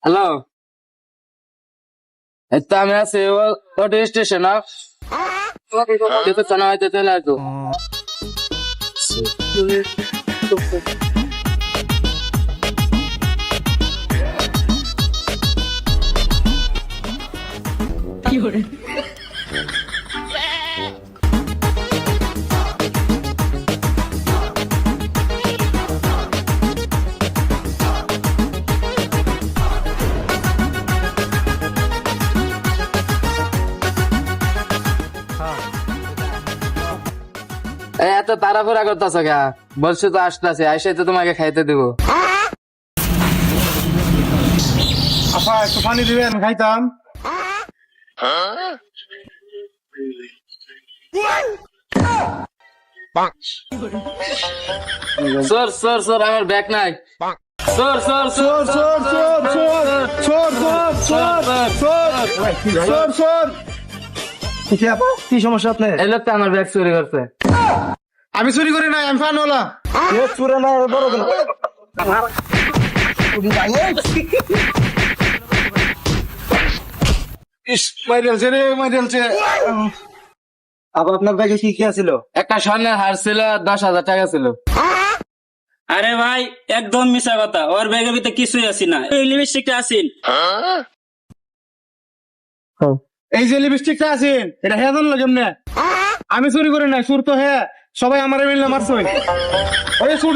Hello, এই তো আমি আছি ওটি স্টেশন চলে আসবো। এত তাড়াহুড়া করতেছ গা, বলছো তো আসতেছে, আইসে তো তোমাকে খাইতে দিব। আপা একটু পানি দিবেন, খাইতাম। সর সর সর, আমার ব্যাগ নাই। সর সর সর চোর চোর চোর চোর চোর চোর চোর চোর চোর। কি সমস্যা আপনার? এই লোকটা আমার ব্যাগ চুরি করছে। আমি চুরি করি নাই, আমি ফানওয়ালা। চুরে না বড় আবার আপনার ব্যাগে কি কি আছিল? একটা স্বর্ণের হার ছিল, 10,000 টাকা ছিল। আরে ভাই একদম মিশা কথা, ওর ব্যাগের ভিতরে কিছুই আসি না, এই লিপস্টিকটা আসিন। এই যে লিপস্টিকটা আছেন, এটা হ্যাঁ জানলো কেমনে? আমি চুরি করি নাই, চুর তো হ্যাঁ, সবাই আমার মিললে মারছই। ওই চুর